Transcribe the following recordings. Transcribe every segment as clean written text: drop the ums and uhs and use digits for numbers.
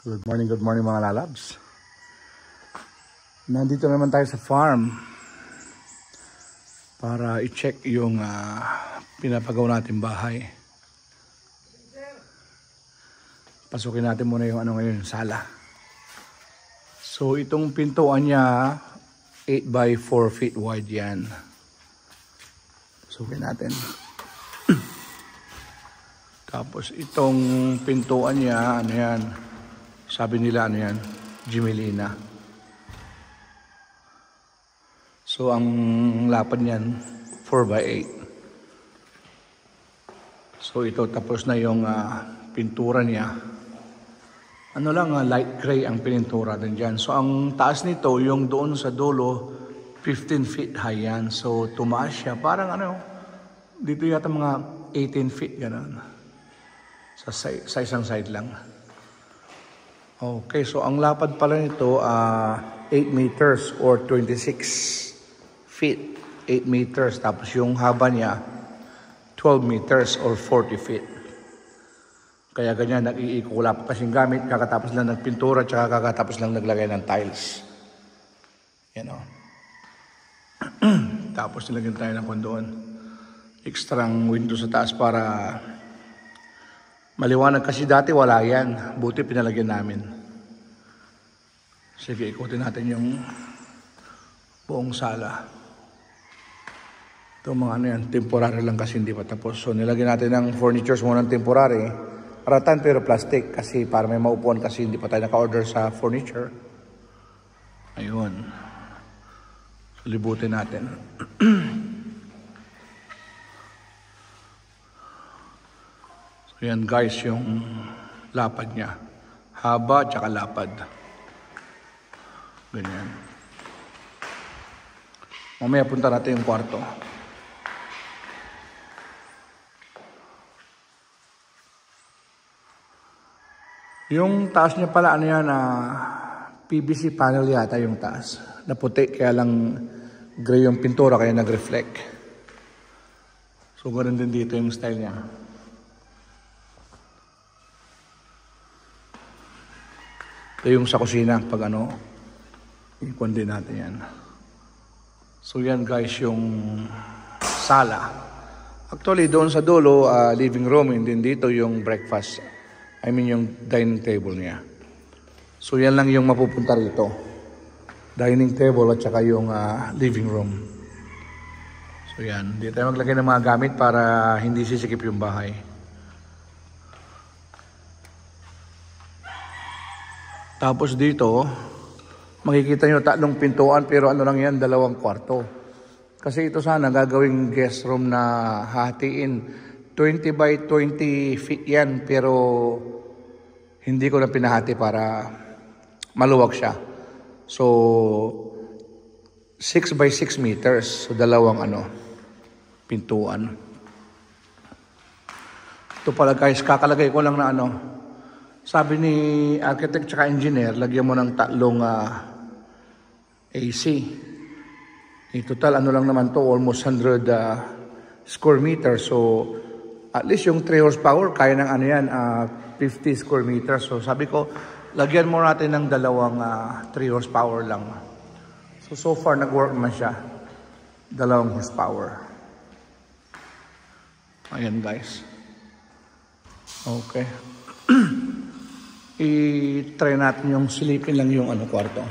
Good morning mga lalabs. Nandito naman tayo sa farm para i-check yung pinapagawa natin bahay. Pasukin natin muna yung ngayon, sala. So itong pintuan niya 8 by 4 feet wide yan. Pasukin natin. Tapos itong pintuan niya, ano yan? Sabi nila ano yan? Gimelina. So ang lapad niyan 4 by 8. So ito tapos na yung pintura niya. Ano lang, light gray ang pinintura din dyan. So ang taas nito, yung doon sa dulo, 15 feet high yan. So tumaas siya. Parang dito yata mga 18 feet gano'n. Sa isang side lang. Okay, so ang lapad pala nito, 8 meters or 26 feet. 8 meters. Tapos yung haba niya, 12 meters or 40 feet. Kaya ganyan, nag-iikulap kasing gamit, kakatapos lang nagpintura, tsaka kakatapos lang naglagay ng tiles. Yan o. Tapos nilagyan tayo ng kondoon. Extrang window sa taas para maliwanag, kasi dati wala yan. Buti pinalagyan namin. Sige, ikutin natin yung buong sala. Ito mga yan, temporary lang kasi hindi pa tapos. So nilagyan natin ng furnitures muna ng temporary. Ratan pero plastic kasi para may maupuan kasi hindi pa tayo naka-order sa furniture. Ayun. So libutin natin. So yan guys yung lapad niya. Haba tsaka lapad. Ganyan. Mamaya punta natin yung kwarto. Yung taas niya pala, PVC panel yata yung taas. Na puti, kaya lang gray yung pintura, kaya nag-reflect. So, ganoon din dito yung style niya. Ito yung sa kusina, pag ikon din natin yan. So, yan guys, yung sala. Actually, doon sa dulo, living room, and din dito yung breakfast. I mean yung dining table niya. So yan lang yung mapupunta rito. Dining table at saka yung living room. So yan. Dito tayo maglagay ng mga gamit para hindi sisikip yung bahay. Tapos dito, makikita nyo tatlong pintuan pero ano lang yan, 2 kwarto. Kasi ito sana gagawing guest room na hatiin. 20 by 20 feet yan, pero hindi ko na pinahati para maluwag siya. So, 6 by 6 meters. So, 2 pintuan. Ito pala guys, kakalagay ko lang na sabi ni architect tsaka engineer, lagyan mo ng 3 AC. In total, lang naman to, almost 100 square meters. So, at least yung 3 horsepower, kaya ng 50 square meters. So sabi ko, lagyan mo natin ng 2 3 horsepower lang. So far, nag-work naman siya. 2 horsepower. Ayan guys. Okay. I-try natin yung silipin lang yung kwarto.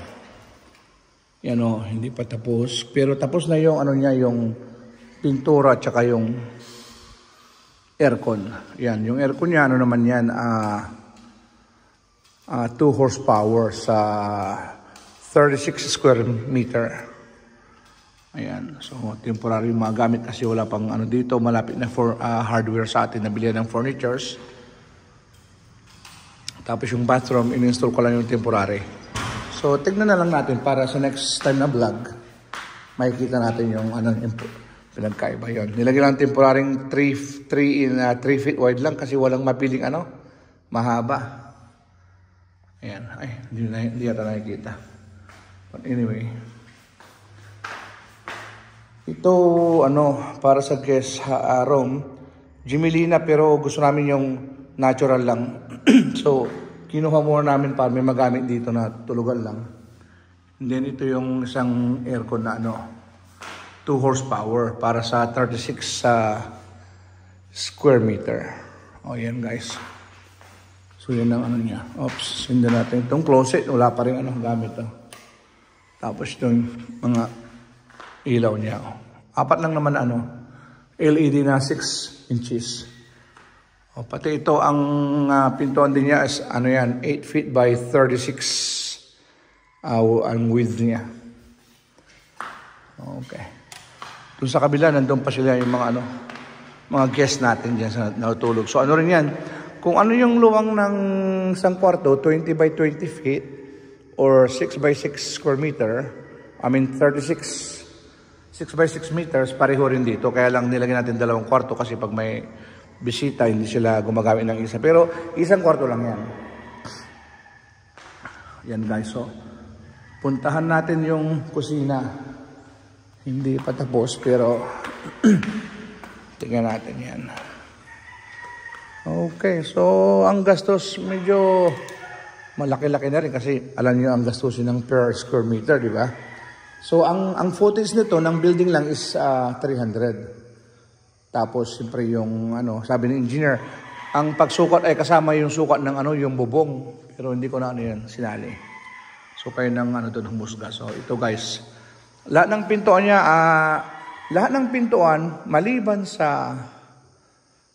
Yan hindi pa tapos. Pero tapos na yung yung pintura at saka yung aircon. Yan, yung aircon niya, naman yan, 2 horsepower sa 36 square meter. Ayan, so temporary yung mga gamit kasi wala pang dito, malapit na for hardware sa atin na bilhin ng furnitures. Tapos yung bathroom, in-install ko lang yung temporary. So, tignan na lang natin para sa next time na vlog, makikita natin yung pinagkaiba yun. Nilagyan lang temporaring 3 feet wide lang kasi walang mapiling mahaba. Ayan. Ay, hindi yata nakikita. But anyway. Ito, para sa guest room. Gimelina pero gusto namin yung natural lang. So, kinuha muna namin para may magamit dito na tulugan lang. And then ito yung isang aircon na 2 horsepower para sa 36 square meter. O yan guys. So yan ang niya. Oops, hindi natin. Itong closet, wala pa rin gamit. Tapos itong mga ilaw niya. 4 lang naman LED na 6 inches. O, pati ito ang pintuan din niya is 8 feet by 36 ang width niya. Okay. Doon sa kabila, nandun pa sila yung mga guests natin dyan sa natutulog. So rin yan, kung ano yung luwang ng isang kwarto, 20 by 20 feet or 6 by 6 square meter, 36 6 by 6 meters, pareho rin dito. Kaya lang nilagyan natin 2 kwarto kasi pag may bisita, hindi sila gumagamit ng isa. Pero isang kwarto lang yan. Yan guys, so puntahan natin yung kusina. Hindi pa tapos pero tingnan natin yan. Okay, so ang gastos medyo malaki-laki na rin kasi alam niyo ang gastusin ng per square meter, di ba? So ang footage nito ng building lang is 300. Tapos siyempre yung sabi ng engineer, ang pagsukat ay kasama yung sukat ng yung bubong. Pero hindi ko na sinali. So kayo ng doon humusga. So ito guys, lahat ng pintuan niya, lahat ng pintuan maliban sa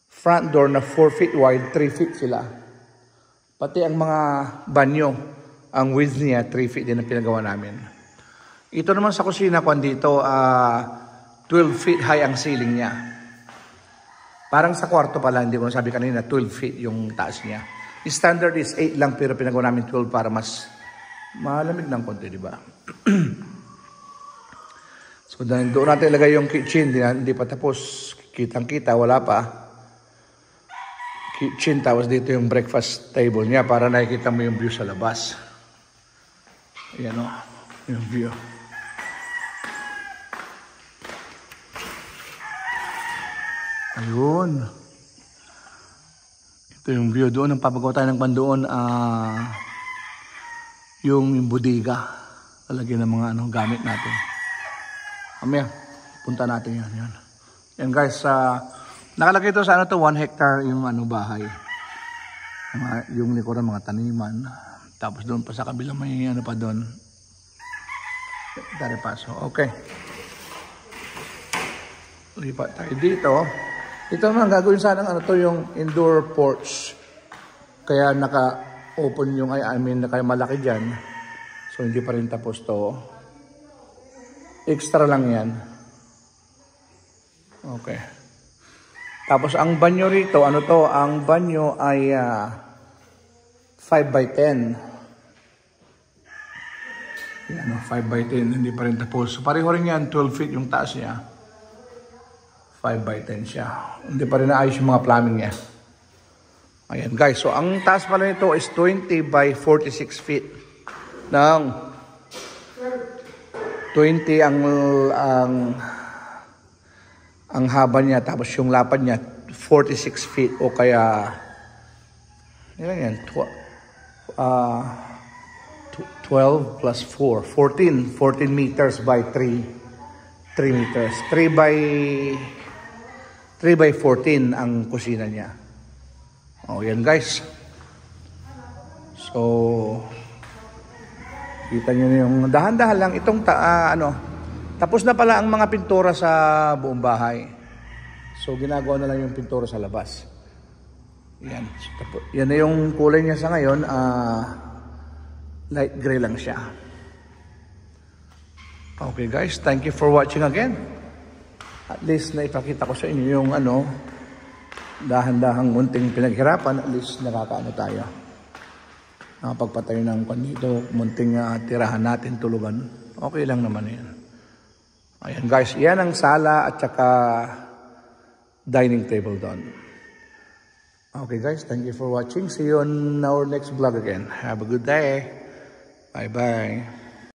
front door na 4 feet wide, 3 feet sila. Pati ang mga banyo, ang width niya 3 feet din ang pinagawa namin. Ito naman sa kusina ko dito, 12 feet high ang ceiling niya. Parang sa kwarto pala, hindi ko nasabi kanina, 12 feet yung taas niya. Yung standard is 8 lang, pero pinagawa namin 12 para mas malamig ng konti, di ba? So, doon natin ilagay yung kitchen, hindi pa tapos. Kitang-kita, wala pa. Kitchen, tapos dito yung breakfast table niya para nakikita mo yung view sa labas. Ayan yung view. Ayun. Ito yung view doon. Ang papagawa tayo ng pandoon, yung bodega. Lalagyan ng mga gamit natin. Mamaya, punta natin yan. Yan guys, nakalagay ito sa 1 hectare yung bahay. Yung likuran, mga taniman. Tapos doon pa sa kabila may pa doon. Daripaso. Okay. Lipat tayo dito. Ito naman gagawin sana yung indoor porch. Kaya naka-open yung naka malaki dyan. So hindi pa rin tapos to. Extra lang yan. Okay. Tapos ang banyo rito, ang banyo ay 5 by 10. Yan, 5 by 10, hindi pa rin tapos. So pareho rin yan, 12 feet yung taas niya. 5 by 10 siya. Hindi pa rin naayos yung mga plumbing niya. Ayan guys, so ang taas pala nito is 20 by 46 feet. Nang 20 ang haba niya, tapos yung lapad niya 46 feet o kaya ilan yan? 12 plus 4, 14 meters by 3 meters. 3 by 14 ang kusina niya. O, yan guys. So, kita nyo yung dahan-dahan lang. Itong, tapos na pala ang mga pintura sa buong bahay. So, ginagawa na lang yung pintura sa labas. Yan. So, yan na yung kulay niya sa ngayon. Light gray lang siya. Okay guys, thank you for watching again. At least na ipakita ko sa inyo yung dahan-dahang munting pinaghirapan. At least nakakaano tayo. Nakapagpatayo ng dito, munting tirahan natin, tulugan. Okay lang naman yan. Ayan guys, yan ang sala at saka dining table doon. Okay guys, thank you for watching. See you on our next vlog again. Have a good day. Bye-bye.